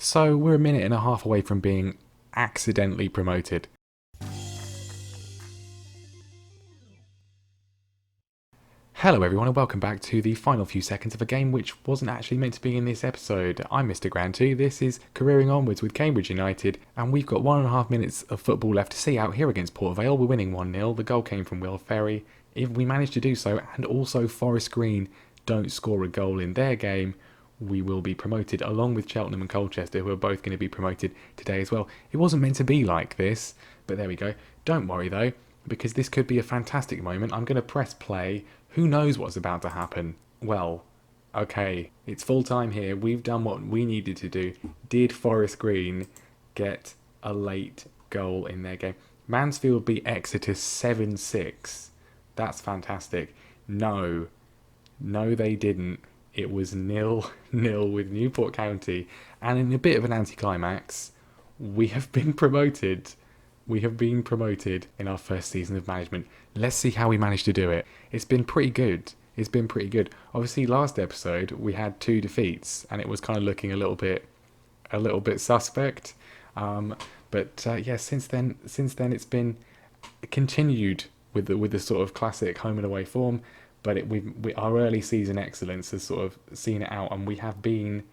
So we're a minute and a half away from being accidentally promoted. Hello everyone and welcome back to the final few seconds of a game which wasn't actually meant to be in this episode. I'm Mr. Grand2, this is Careering Onwards with Cambridge United, and we've got 1.5 minutes of football left to see out here against Port Vale. We're winning 1-0, the goal came from Will Ferry. If we manage to do so, and also Forest Green don't score a goal in their game, we will be promoted along with Cheltenham and Colchester, who are both going to be promoted today as well. It wasn't meant to be like this, but there we go. Don't worry though, because this could be a fantastic moment. I'm going to press play. Who knows what's about to happen? Well, okay, it's full time here. We've done what we needed to do. Did Forest Green get a late goal in their game? Mansfield beat Exeter 7-6. That's fantastic. No, they didn't. It was 0-0 with Newport County. And in a bit of an anticlimax, we have been promoted. We have been promoted in our first season of management. Let's see how we managed to do it. It's been pretty good. Obviously, last episode we had 2 defeats, and it was kind of looking a little bit suspect. But since then it's been continued with the sort of classic home and away form. But our early season excellence has sort of seen it out, and we have been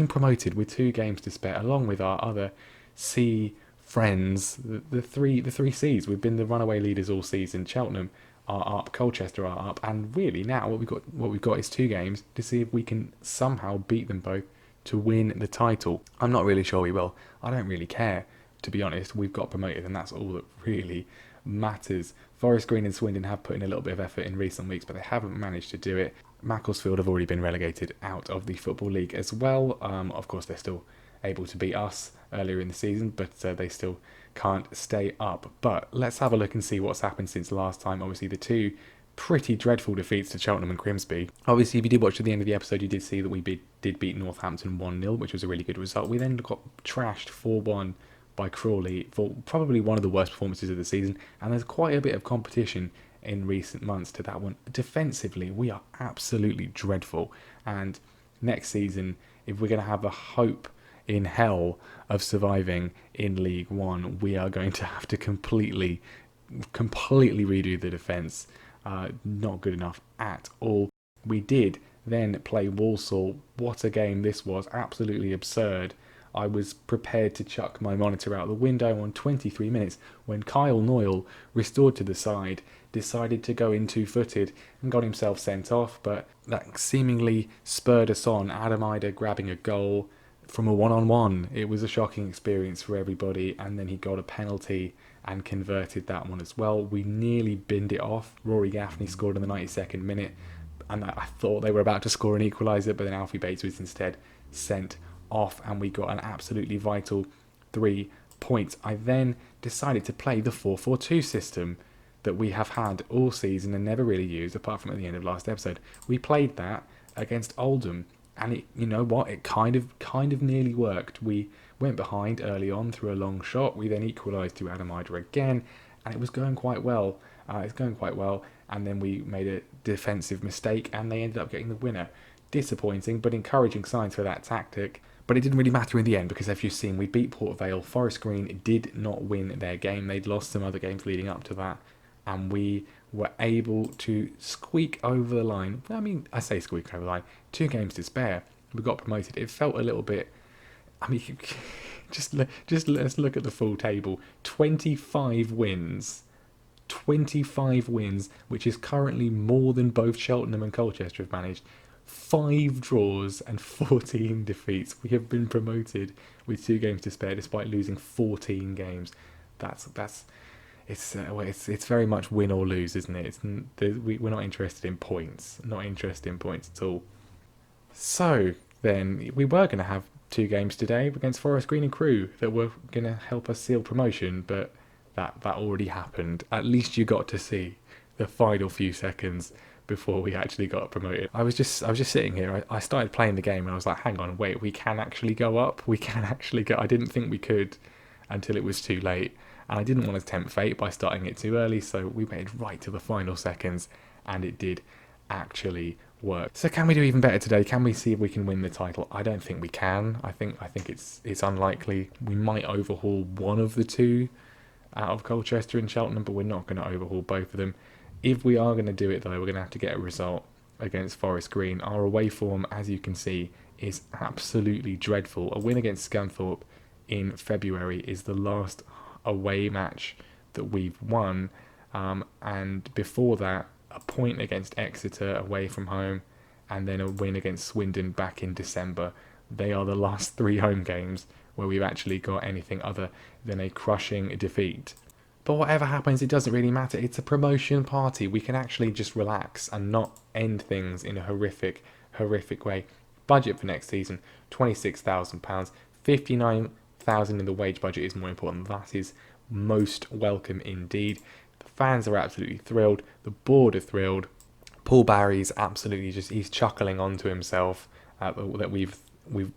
promoted with 2 games to spare, along with our other C friends, the three C's. We've been the runaway leaders all season. Cheltenham are up, Colchester are up, and really now what we've got is 2 games to see if we can somehow beat them both to win the title. I'm not really sure we will. I don't really care, to be honest. We've got promoted, and that's all that really matters. Forest Green and Swindon have put in a little bit of effort in recent weeks, but they haven't managed to do it. Macclesfield have already been relegated out of the Football League as well. Of course, they're still able to beat us earlier in the season, but they still can't stay up. But let's have a look and see what's happened since last time. Obviously, the 2 pretty dreadful defeats to Cheltenham and Grimsby. Obviously, if you did watch to the end of the episode, you did see that we did beat Northampton 1-0, which was a really good result. We then got trashed 4-1 by Crawley for probably one of the worst performances of the season, and there's quite a bit of competition in recent months to that one. Defensively, we are absolutely dreadful, and next season, if we're going to have a hope in hell of surviving in League One, we are going to have to completely redo the defence. Not good enough at all. We did then play Walsall. What a game this was. Absolutely absurd. I was prepared to chuck my monitor out the window on 23 minutes when Kyle Noyle, restored to the side, decided to go in 2-footed and got himself sent off, but that seemingly spurred us on. Adam Ida grabbing a goal from a one-on-one. It was a shocking experience for everybody, and then he got a penalty and converted that one as well. We nearly binned it off. Rory Gaffney scored in the 92nd minute, and I thought they were about to score an equaliser, but then Alfie Bates was instead sent off, and we got an absolutely vital 3 points. I then decided to play the 4-4-2 system that we have had all season and never really used, apart from at the end of last episode. We played that against Oldham, and you know what? It kind of nearly worked. We went behind early on through a long shot. We then equalised through Adam Ida again, and it was going quite well. And then we made a defensive mistake, and they ended up getting the winner. Disappointing, but encouraging signs for that tactic. But it didn't really matter in the end, because as you've seen, we beat Port Vale. Forest Green did not win their game. They'd lost some other games leading up to that, and we were able to squeak over the line. I mean, I say squeak over the line. 2 games to spare. We got promoted. It felt a little bit... I mean, just let's look at the full table. 25 wins. 25 wins, which is currently more than both Cheltenham and Colchester have managed. 5 draws and 14 defeats. We have been promoted with 2 games to spare, despite losing 14 games. It's very much win or lose, isn't it? We're not interested in points. Not interested in points at all. So then we were going to have 2 games today against Forest Green and Crewe that were going to help us seal promotion, but that already happened. At least you got to see the final few seconds before we actually got promoted. I was just sitting here. I started playing the game and I was like, hang on, wait, we can actually go up. We can actually go. I didn't think we could until it was too late, and I didn't want to tempt fate by starting it too early, so we made right to the final seconds, and it did actually work. So can we do even better today? Can we see if we can win the title? I don't think we can. I think it's unlikely. We might overhaul one of the two out of Colchester and Cheltenham, but we're not going to overhaul both of them. If we are going to do it though, we're going to have to get a result against Forest Green. Our away form, as you can see, is absolutely dreadful. A win against Scunthorpe in February is the last away match that we've won, and before that, a point against Exeter away from home, and then a win against Swindon back in December. They are the last 3 home games where we've actually got anything other than a crushing defeat. But whatever happens, it doesn't really matter. It's a promotion party. We can actually just relax and not end things in a horrific way. Budget for next season, £26,000. 59,000 in the wage budget is more important. That is most welcome indeed. The fans are absolutely thrilled. The board are thrilled. Paul Barry's absolutely he's chuckling onto himself that we've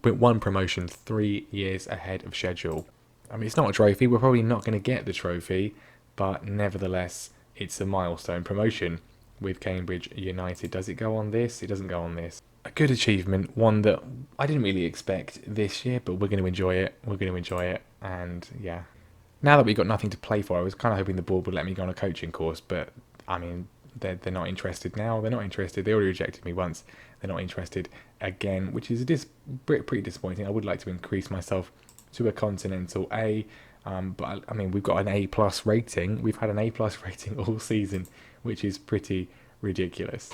won promotion 3 years ahead of schedule. I mean, it's not a trophy. We're probably not going to get the trophy, but nevertheless, it's a milestone promotion with Cambridge United. Does it go on this? It doesn't go on this. A good achievement, one that I didn't really expect this year, but we're going to enjoy it. And yeah, now that we've got nothing to play for, I was kind of hoping the board would let me go on a coaching course, but I mean, they're not interested now. They're not interested. They already rejected me once. They're not interested again, which is pretty disappointing. I would like to increase myself to a Continental A, but I mean, we've got an A+ rating. We've had an A+ rating all season, which is pretty ridiculous.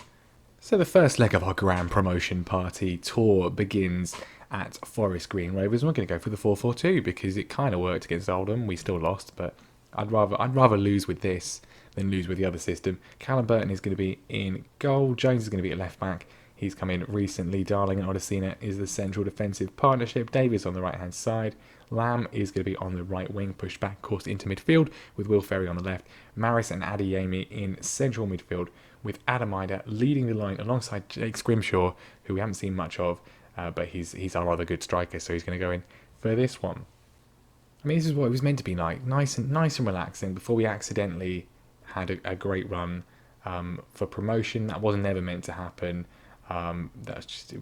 So the first leg of our grand promotion party tour begins at Forest Green Rovers. We're going to go for the 4-4-2 because it kind of worked against Oldham. We still lost, but I'd rather lose with this than lose with the other system. Callum Burton is going to be in goal. Jones is going to be at left back. He's come in recently. Darling and Odesina is the central defensive partnership. Davis on the right hand side. Lamb is going to be on the right wing, pushed back course into midfield with Will Ferry on the left. Maris and Adeyemi in central midfield with Adam Ida leading the line alongside Jake Scrimshaw, who we haven't seen much of, but he's our other good striker, so he's going to go in for this one. I mean, this is what it was meant to be like, nice and relaxing before we accidentally had a great run for promotion. That was never meant to happen. That's just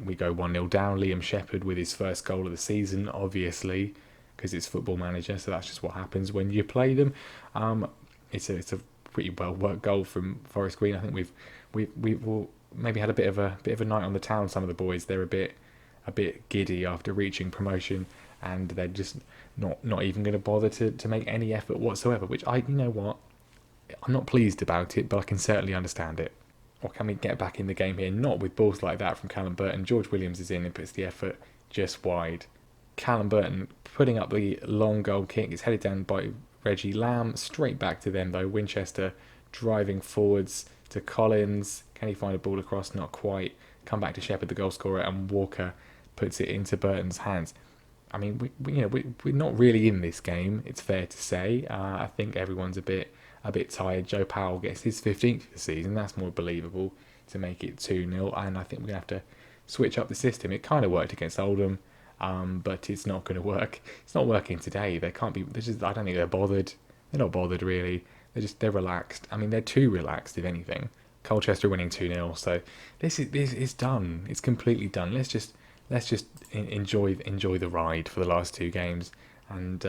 we go 1-0 down. Liam Shepherd with his first goal of the season, obviously, because it's Football Manager, so that's just what happens when you play them. It's a pretty well worked goal from Forest Green. I think we've maybe had a bit of a night on the town. Some of the boys, they're a bit giddy after reaching promotion, and they're just not even going to bother to make any effort whatsoever. Which you know what, I'm not pleased about it, but I can certainly understand it. Or can we get back in the game here? Not with balls like that from Callum Burton. George Williams is in and puts the effort just wide. Callum Burton putting up the long goal kick. It's headed down by Reggie Lamb. Straight back to them though. Winchester driving forwards to Collins. Can he find a ball across? Not quite. Come back to Shepherd, the goal scorer, and Walker puts it into Burton's hands. I mean, we're not really in this game. It's fair to say. I think everyone's a bit tired. Joe Powell gets his 15th of the season. That's more believable to make it 2-0. And I think we're going to have to switch up the system. It kind of worked against Oldham, but it's not going to work. It's not working today. They can't be. I don't think they're bothered. They're not bothered really. They're relaxed. I mean, they're too relaxed if anything. Colchester winning 2-0. So this is done. It's completely done. Let's just enjoy the ride for the last 2 games, and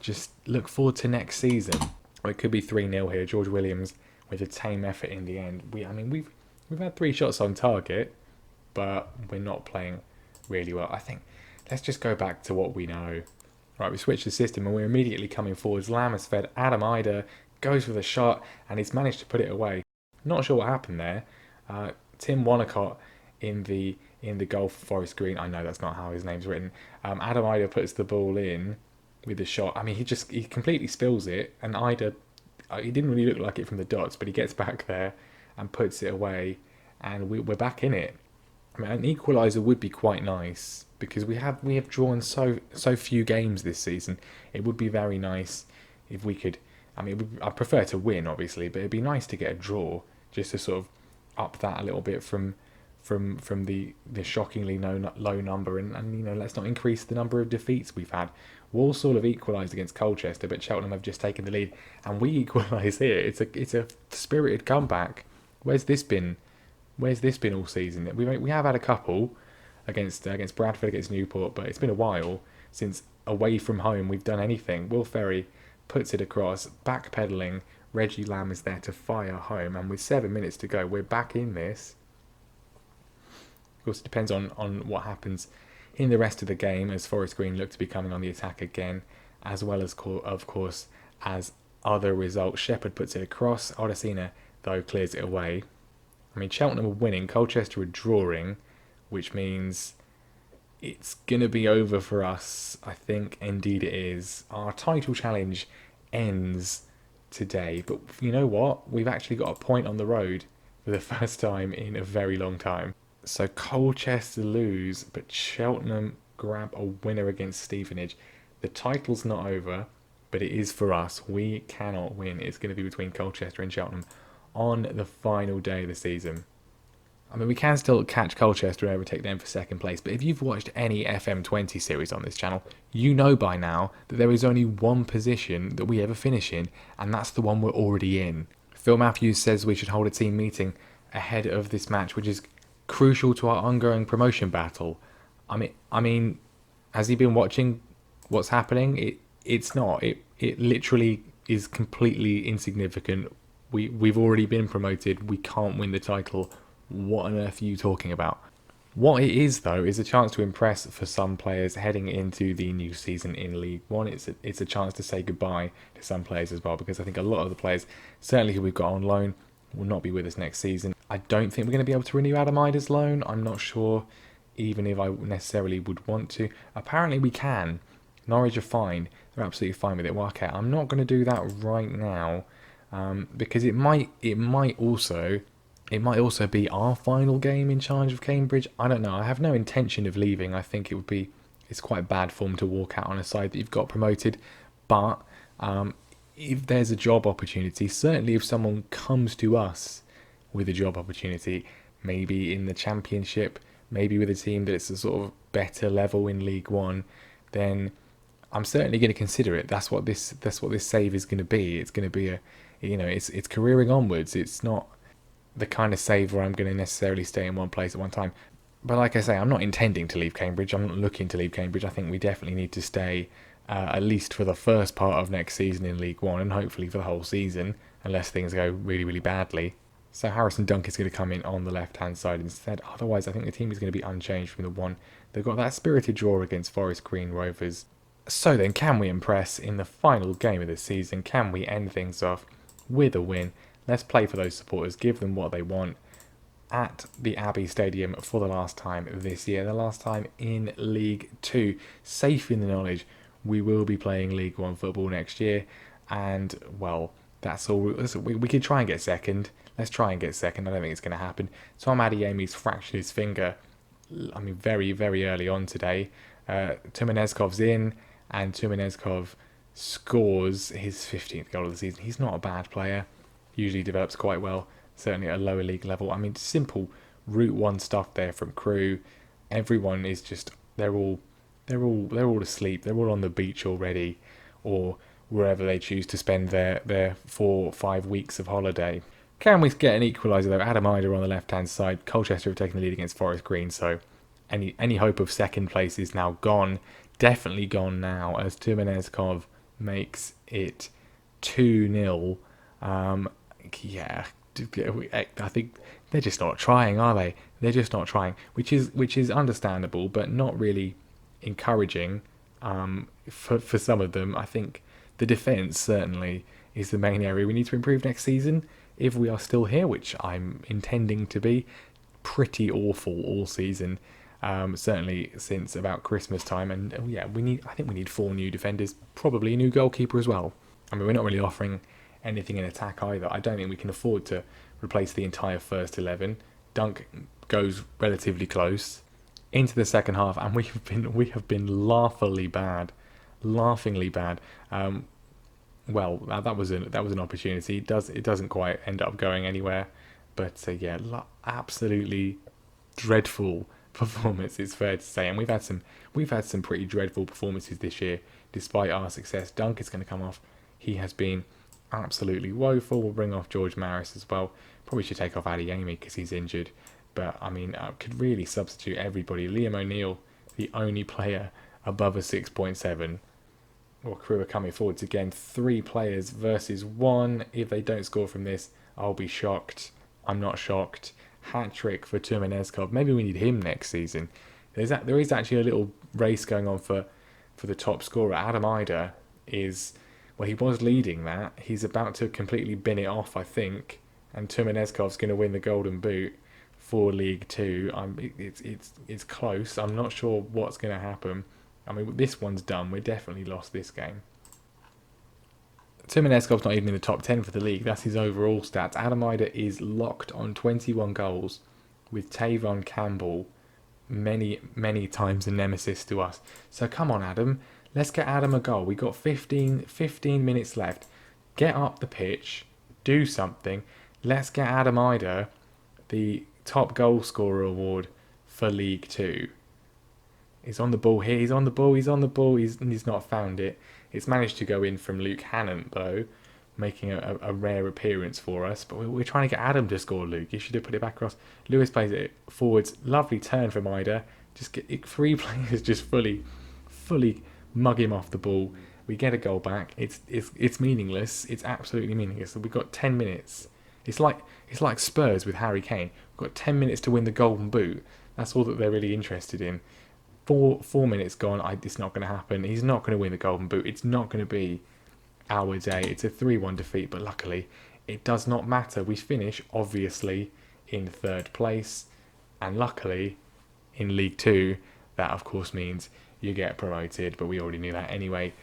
just look forward to next season. It could be 3-0 here. George Williams with a tame effort in the end. We've had 3 shots on target, but we're not playing really well. I think let's just go back to what we know. Right, we switched the system and we're immediately coming forwards. Lamb has fed. Adam Ida goes for the shot and he's managed to put it away. Not sure what happened there. Tim Wanacott in the goal for Forest Green. I know that's not how his name's written. Adam Ida puts the ball in with the shot. I mean, he completely spills it, and Ida, he didn't really look like it from the dots, but he gets back there and puts it away, and we're back in it. I mean, an equaliser would be quite nice because we have drawn so few games this season. It would be very nice if we could. I mean, I prefer to win, obviously, but it'd be nice to get a draw just to sort of up that a little bit from the shockingly low number, and let's not increase the number of defeats we've had. Walsall have equalised against Colchester, but Cheltenham have just taken the lead, and we equalise here. It's a spirited comeback. Where's this been Where's this been all season? We have had a couple against Bradford, against Newport, but it's been a while since away from home we've done anything. Will Ferry puts it across, backpedaling. Reggie Lamb is there to fire home, and with 7 minutes to go, we're back in this. Of course, it depends on what happens in the rest of the game, as Forest Green look to be coming on the attack again, as well as, of course, as other results. Shepherd puts it across. Odessina, though, clears it away. I mean, Cheltenham are winning, Colchester are drawing, which means it's going to be over for us. I think indeed it is. Our title challenge ends today, but you know what? We've actually got a point on the road for the first time in a very long time. So Colchester lose, but Cheltenham grab a winner against Stevenage. The title's not over, but it is for us. We cannot win. It's going to be between Colchester and Cheltenham on the final day of the season. I mean, we can still catch Colchester and overtake them for second place, but if you've watched any FM20 series on this channel, you know by now that there is only one position that we ever finish in, and that's the one we're already in. Phil Matthews says we should hold a team meeting ahead of this match, which is crucial to our ongoing promotion battle. I mean, has he been watching what's happening? It's not. It literally is completely insignificant. We've already been promoted. We can't win the title. What on earth are you talking about? What it is, though, is a chance to impress for some players heading into the new season in League One. It's a chance to say goodbye to some players as well, because I think a lot of the players, certainly who we've got on loan, will not be with us next season. I don't think we're going to be able to renew Adam Ida's loan. I'm not sure even if I necessarily would want to. Apparently we can. Norwich are fine. They're absolutely fine with it. Well, okay, I'm not going to do that right now, because it might also be our final game in charge of Cambridge. I don't know. I have no intention of leaving. I think it's quite bad form to walk out on a side that you've got promoted. But if there's a job opportunity, certainly if someone comes to us with a job opportunity, maybe in the Championship, maybe with a team that's a sort of better level in League One, then I'm certainly going to consider it. That's what this save is going to be. It's going to be it's careering onwards. It's not the kind of save where I'm going to necessarily stay in one place at one time. But like I say, I'm not intending to leave Cambridge. I'm not looking to leave Cambridge. I think we definitely need to stay at least for the first part of next season in League One, and hopefully for the whole season, unless things go really, really badly. So Harrison Dunk is going to come in on the left-hand side instead. Otherwise, I think the team is going to be unchanged from the one. They've got that spirited draw against Forest Green Rovers. So then, can we impress in the final game of the season? Can we end things off with a win? Let's play for those supporters, give them what they want at the Abbey Stadium for the last time this year, the last time in League 2. Safe in the knowledge we will be playing League 1 football next year, and, well, that's all. We could try and get second. Let's try and get second. I don't think it's going to happen. Tom Adeyemi's fractured his finger, I mean, very, very early on today. Tumenezkov's in, and Tumenezkov scores his 15th goal of the season. He's not a bad player. Usually develops quite well, certainly at a lower league level. I mean, simple Route 1 stuff there from Crewe. Everyone is just, they're all asleep. They're all on the beach already, or wherever they choose to spend their 4 or 5 weeks of holiday. Can we get an equaliser though? Adam Ida on the left-hand side. Colchester have taken the lead against Forest Green, so any hope of second place is now gone. Definitely gone now, as Tumenezkov makes it 2-0. Yeah, I think they're just not trying, are they? They're just not trying, which is understandable, but not really encouraging for some of them. I think the defence certainly is the main area we need to improve next season if we are still here, which I'm intending to be. Pretty awful all season, certainly since about Christmas time, and yeah, I think we need 4 new defenders, probably a new goalkeeper as well. I mean, we're not really offering anything in attack either. I don't think we can afford to replace the entire first 11. Dunk goes relatively close into the second half, and we have been laughingly bad. Well, that was an opportunity. It doesn't quite end up going anywhere, but yeah, absolutely dreadful performance, it's fair to say, and we've had some pretty dreadful performances this year, despite our success. Dunk is going to come off. He has been absolutely woeful. We'll bring off George Maris as well. Probably should take off Adeyemi because he's injured. But, I mean, I could really substitute everybody. Liam O'Neill, the only player above a 6.7. Or Crew are coming forwards again. 3 players versus 1. If they don't score from this, I'll be shocked. I'm not shocked. Hat-trick for Turmenezkov. Maybe we need him next season. There is actually a little race going on for the top scorer. Adam Ider is... Well, he was leading that. He's about to completely bin it off, I think. And Turmenezkov's going to win the Golden Boot for League 2. It's close. I'm not sure what's going to happen. I mean, this one's done. We definitely lost this game. Turmenezkov's not even in the top 10 for the league. That's his overall stats. Adam Ider is locked on 21 goals with Tavon Campbell many times a nemesis to us. So come on, Adam. Let's get Adam a goal. We got 15 minutes left. Get up the pitch. Do something. Let's get Adam Ider the top goal scorer award for League 2. He's on the ball here. He's on the ball. He's not found it. It's managed to go in from Luke Hannon, though, making a rare appearance for us. But we're trying to get Adam to score, Luke. You should have put it back across. Lewis plays it forwards. Lovely turn from Ider. Just get 3 players just fully mug him off the ball. We get a goal back. It's meaningless. It's absolutely meaningless. We've got 10 minutes. It's like Spurs with Harry Kane. We've got 10 minutes to win the Golden Boot. That's all that they're really interested in. 4 minutes gone. It's not going to happen. He's not going to win the Golden Boot. It's not going to be our day. It's a 3-1 defeat, but luckily it does not matter. We finish, obviously, in 3rd place, and luckily in League 2, that of course means you get promoted, but we already knew that anyway.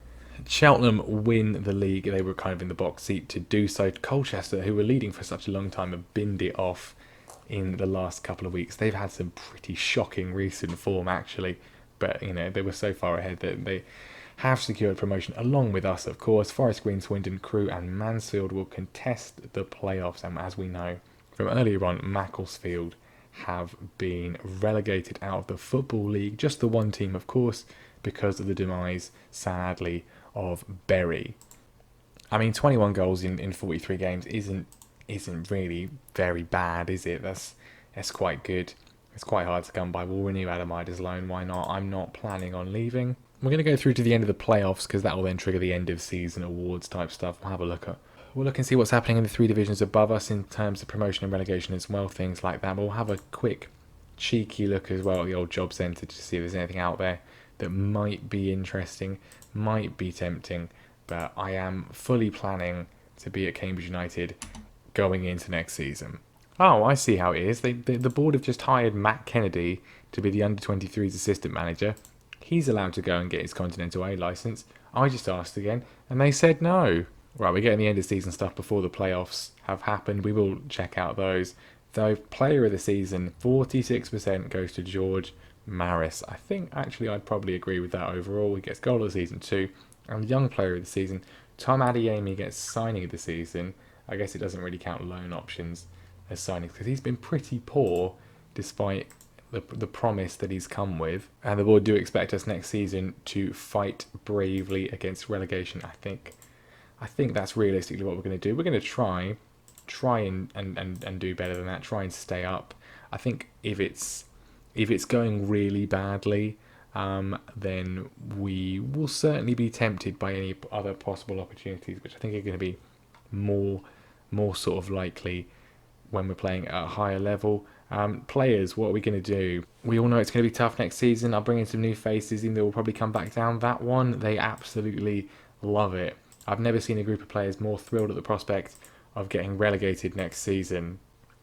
Cheltenham win the league. They were kind of in the box seat to do so. Colchester, who were leading for such a long time, have binned it off in the last couple of weeks. They've had some pretty shocking recent form, actually. But, they were so far ahead that they have secured promotion, along with us, of course. Forest Green, Swindon, Crewe and Mansfield will contest the playoffs. And as we know from earlier on, Macclesfield have been relegated out of the Football League. Just the one team, of course, because of the demise, sadly, of Bury. I mean, 21 goals in 43 games isn't really very bad, is it? That's quite good. It's quite hard to come by. We'll renew Adam Ider's loan. Why not? I'm not planning on leaving. We're going to go through to the end of the playoffs because that will then trigger the end of season awards type stuff. We'll have a look and see what's happening in the 3 divisions above us in terms of promotion and relegation as well, things like that. But we'll have a quick, cheeky look as well at the old job centre to see if there's anything out there that might be interesting, might be tempting. But I am fully planning to be at Cambridge United going into next season. Oh, I see how it is. The board have just hired Matt Kennedy to be the under-23s assistant manager. He's allowed to go and get his Continental A licence. I just asked again, and they said no. Right, we're getting the end of season stuff before the playoffs have happened. We will check out those. Though, player of the season, 46% goes to George Maris. I think, actually, I'd probably agree with that overall. He gets goal of the season too. And young player of the season, Tom Adeyemi gets signing of the season. I guess it doesn't really count loan options as signings because he's been pretty poor despite the promise that he's come with. And the board do expect us next season to fight bravely against relegation. I think that's realistically what we're going to do. We're going to try and do better than that. Try and stay up. I think if it's going really badly, then we will certainly be tempted by any other possible opportunities, which I think are going to be more sort of likely when we're playing at a higher level. Players, what are we going to do? We all know it's going to be tough next season. I'll bring in some new faces, even though we'll probably come back down. That one, they absolutely love it. I've never seen a group of players more thrilled at the prospect of getting relegated next season.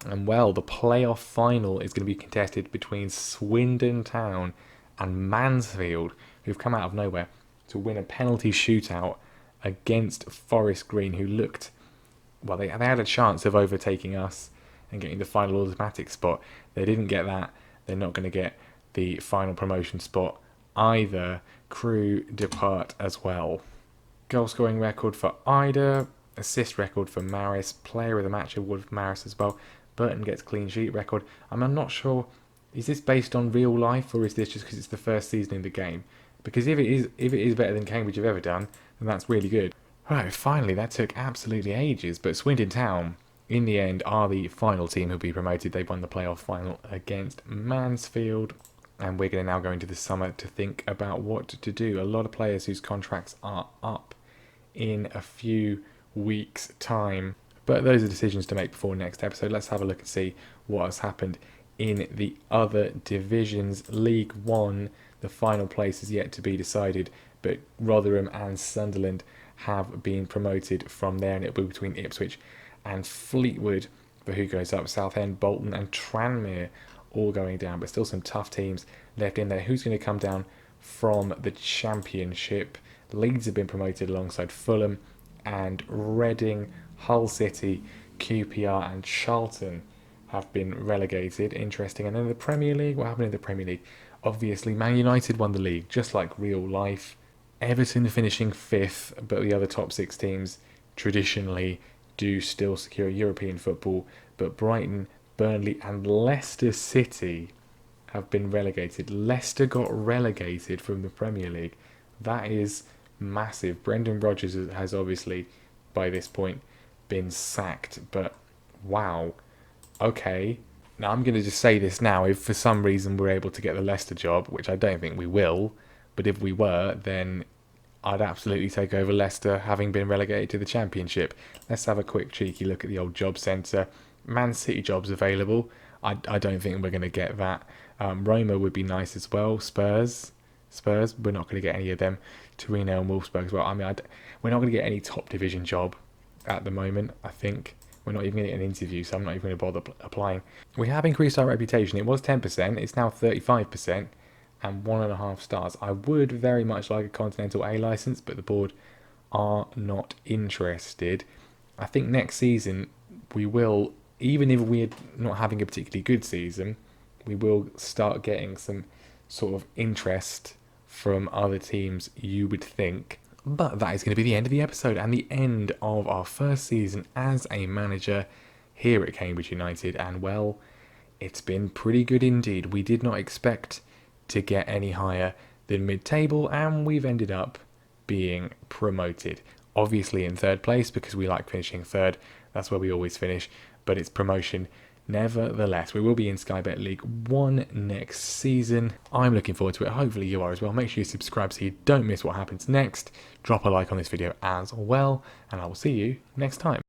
And well, the playoff final is going to be contested between Swindon Town and Mansfield, who've come out of nowhere to win a penalty shootout against Forest Green, who looked... Well, they had a chance of overtaking us and getting the final automatic spot. They didn't get that. They're not going to get the final promotion spot either. Crewe depart as well. Goal scoring record for Ida. Assist record for Maris. Player of the match award for Maris as well. Burton gets clean sheet record. I'm not sure, is this based on real life or is this just because it's the first season in the game? Because if it is better than Cambridge have ever done, then that's really good. Right, finally, that took absolutely ages, but Swindon Town, in the end, are the final team who'll be promoted. They won the playoff final against Mansfield, and we're going to now go into the summer to think about what to do. A lot of players whose contracts are up in a few weeks' time, but those are decisions to make before next episode. Let's have a look and see what has happened in the other divisions. League One, the final place is yet to be decided, but Rotherham and Sunderland have been promoted from there, and it'll be between Ipswich and Fleetwood for who goes up. Southend, Bolton and Tranmere all going down, but still some tough teams left in there. Who's going to come down from the Championship? Leeds have been promoted alongside Fulham, and Reading, Hull City, QPR and Charlton have been relegated. Interesting. And then the Premier League, what happened in the Premier League? Obviously, Man United won the league, just like real life. Everton finishing 5th, but the other top 6 teams traditionally do still secure European football. But Brighton, Burnley and Leicester City have been relegated. Leicester got relegated from the Premier League. That is massive. Brendan Rodgers has obviously, by this point, been sacked. But wow. Okay. Now I'm going to just say this now. If for some reason we're able to get the Leicester job, which I don't think we will, but if we were, then I'd absolutely take over Leicester having been relegated to the Championship. Let's have a quick cheeky look at the old job centre. Man City jobs available. I don't think we're going to get that. Roma would be nice as well. Spurs, we're not going to get any of them. Torino and Wolfsburg as well. I mean, we're not going to get any top division job at the moment, I think. We're not even going to get an interview, so I'm not even going to bother applying. We have increased our reputation. It was 10%, it's now 35%, and 1.5 stars. I would very much like a Continental A licence, but the board are not interested. I think next season we will, even if we're not having a particularly good season, we will start getting some sort of interest from other teams, you would think. But that is going to be the end of the episode and the end of our first season as a manager here at Cambridge United. And well, it's been pretty good indeed. We did not expect to get any higher than mid-table, and we've ended up being promoted. Obviously in 3rd place, because we like finishing 3rd. That's where we always finish, but it's promotion nevertheless. We will be in Sky Bet League 1 next season. I'm looking forward to it. Hopefully you are as well. Make sure you subscribe so you don't miss what happens next. Drop a like on this video as well, and I will see you next time.